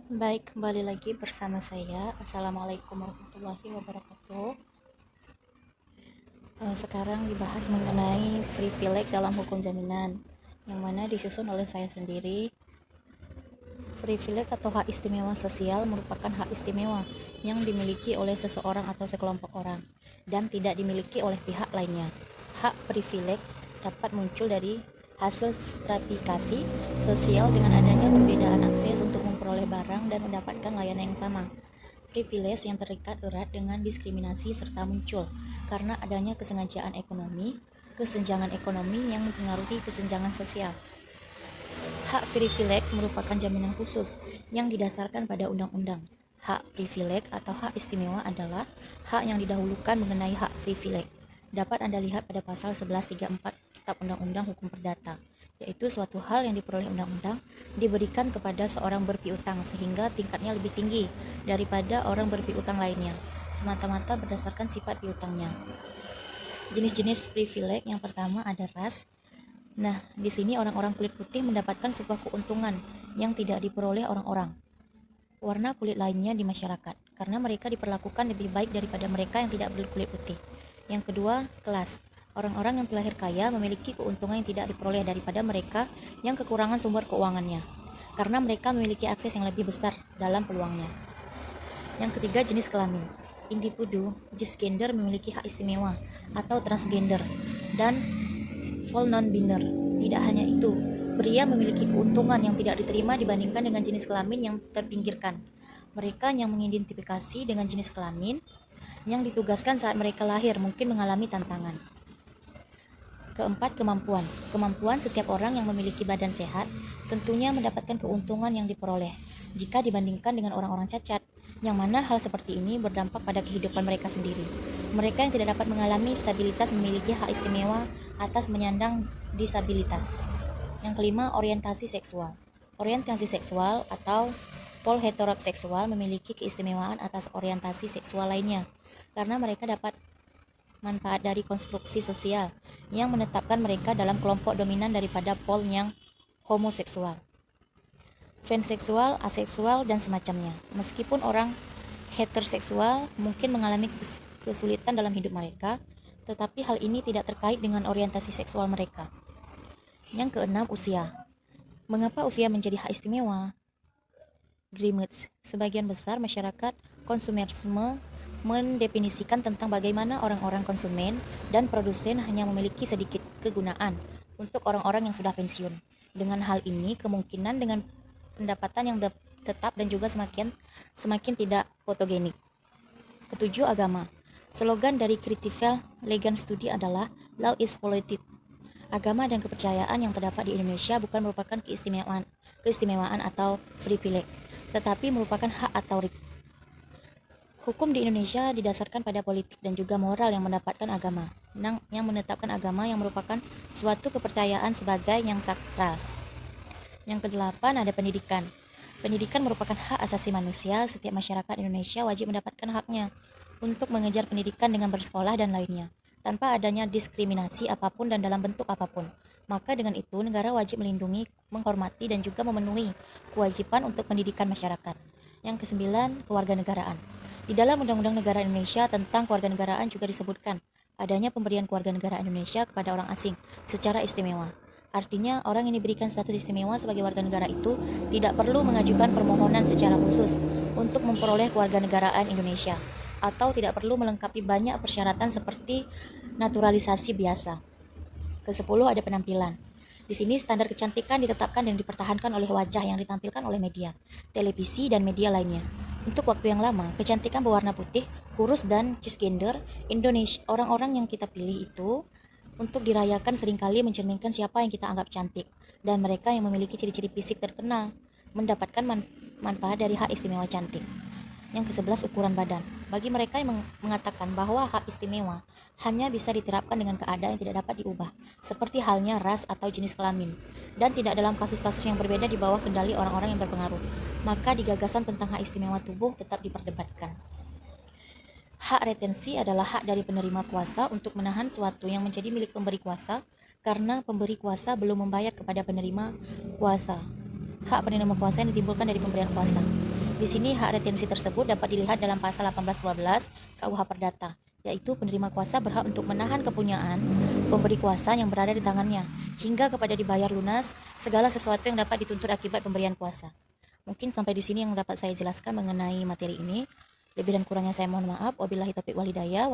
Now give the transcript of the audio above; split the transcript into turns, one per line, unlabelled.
Baik, kembali lagi bersama saya. Assalamualaikum warahmatullahi wabarakatuh. Sekarang dibahas mengenai privilege dalam hukum jaminan, yang mana disusun oleh saya sendiri. Privilege atau hak istimewa sosial merupakan hak istimewa yang dimiliki oleh seseorang atau sekelompok orang dan tidak dimiliki oleh pihak lainnya. Hak privilege dapat muncul dari hasil stratifikasi sosial dengan adanya perbedaan akses untuk memperoleh barang dan mendapatkan layanan yang sama. Privilege yang terikat erat dengan diskriminasi serta muncul karena adanya kesenjangan ekonomi yang mempengaruhi kesenjangan sosial. Hak privilege merupakan jaminan khusus yang didasarkan pada undang-undang. Hak privilege atau hak istimewa adalah hak yang didahulukan mengenai hak privilege. Dapat Anda lihat pada pasal 1134 Kitab Undang-Undang Hukum Perdata, yaitu suatu hal yang diperoleh undang-undang diberikan kepada seorang berpiutang sehingga tingkatnya lebih tinggi daripada orang berpiutang lainnya, semata-mata berdasarkan sifat piutangnya. Jenis-jenis privilege yang pertama ada ras. Nah, di sini orang-orang kulit putih mendapatkan sebuah keuntungan yang tidak diperoleh orang-orang warna kulit lainnya di masyarakat, karena mereka diperlakukan lebih baik daripada mereka yang tidak berkulit putih. Yang kedua, kelas. Orang-orang yang terlahir kaya memiliki keuntungan yang tidak diperoleh daripada mereka yang kekurangan sumber keuangannya, karena mereka memiliki akses yang lebih besar dalam peluangnya. Yang ketiga, jenis kelamin. Individu cisgender memiliki hak istimewa atau transgender dan full non-binary. Tidak hanya itu, pria memiliki keuntungan yang tidak diterima dibandingkan dengan jenis kelamin yang terpinggirkan. Mereka yang mengidentifikasi dengan jenis kelamin yang ditugaskan saat mereka lahir mungkin mengalami tantangan. Keempat, kemampuan. Kemampuan setiap orang yang memiliki badan sehat tentunya mendapatkan keuntungan yang diperoleh jika dibandingkan dengan orang-orang cacat, yang mana hal seperti ini berdampak pada kehidupan mereka sendiri. Mereka yang tidak dapat mengalami stabilitas memiliki hak istimewa atas menyandang disabilitas. Yang kelima, orientasi seksual. Orientasi seksual atau pol heteroseksual memiliki keistimewaan atas orientasi seksual lainnya, karena mereka dapat manfaat dari konstruksi sosial yang menetapkan mereka dalam kelompok dominan daripada pol yang homoseksual, panseksual, aseksual, dan semacamnya. Meskipun orang heteroseksual mungkin mengalami kesulitan dalam hidup mereka, tetapi hal ini tidak terkait dengan orientasi seksual mereka. Yang keenam, usia. Mengapa usia menjadi hak istimewa? Grimmett, sebagian besar masyarakat konsumerisme mendefinisikan tentang bagaimana orang-orang konsumen dan produsen hanya memiliki sedikit kegunaan untuk orang-orang yang sudah pensiun. Dengan hal ini, kemungkinan dengan pendapatan yang tetap dan juga semakin tidak fotogenik. Ketujuh, agama. Slogan dari Critical Legal Study adalah Law is Polluted. Agama dan kepercayaan yang terdapat di Indonesia bukan merupakan keistimewaan atau privilege, tetapi merupakan hak atau right. Hukum di Indonesia didasarkan pada politik dan juga moral yang menetapkan agama yang merupakan suatu kepercayaan sebagai yang sakral. Yang kedelapan, ada pendidikan. Pendidikan merupakan hak asasi manusia. Setiap masyarakat Indonesia wajib mendapatkan haknya untuk mengejar pendidikan dengan bersekolah dan lainnya, tanpa adanya diskriminasi apapun dan dalam bentuk apapun. Maka dengan itu, negara wajib melindungi, menghormati, dan juga memenuhi kewajiban untuk pendidikan masyarakat. Yang kesembilan, kewarganegaraan. Di dalam Undang-Undang Negara Indonesia tentang Kewarganegaraan juga disebutkan adanya pemberian kewarganegaraan Indonesia kepada orang asing secara istimewa. Artinya, orang yang diberikan status istimewa sebagai warga negara itu tidak perlu mengajukan permohonan secara khusus untuk memperoleh kewarganegaraan Indonesia, atau tidak perlu melengkapi banyak persyaratan seperti naturalisasi biasa. Kesepuluh, ada penampilan. Di sini standar kecantikan ditetapkan dan dipertahankan oleh wajah yang ditampilkan oleh media, televisi, dan media lainnya. Untuk waktu yang lama, kecantikan berwarna putih, kurus, dan cisgender Indonesia, orang-orang yang kita pilih itu untuk dirayakan seringkali mencerminkan siapa yang kita anggap cantik, dan mereka yang memiliki ciri-ciri fisik terkenal mendapatkan manfaat dari hak istimewa cantik. Yang ke-11, ukuran badan. Bagi mereka yang mengatakan bahwa hak istimewa hanya bisa diterapkan dengan keadaan yang tidak dapat diubah, seperti halnya ras atau jenis kelamin, dan tidak dalam kasus-kasus yang berbeda di bawah kendali orang-orang yang berpengaruh, maka di gagasan tentang hak istimewa tubuh tetap diperdebatkan. Hak retensi adalah hak dari penerima kuasa untuk menahan suatu yang menjadi milik pemberi kuasa karena pemberi kuasa belum membayar kepada penerima kuasa. Hak penerima kuasa yang ditimbulkan dari pemberian kuasa. Di sini hak retensi tersebut dapat dilihat dalam pasal 1812 KUH Perdata, yaitu penerima kuasa berhak untuk menahan kepunyaan pemberi kuasa yang berada di tangannya hingga kepada dibayar lunas segala sesuatu yang dapat dituntut akibat pemberian kuasa. Mungkin sampai di sini yang dapat saya jelaskan mengenai materi ini. Lebih dan kurangnya saya mohon maaf. Wabillahi taufiq walhidayah.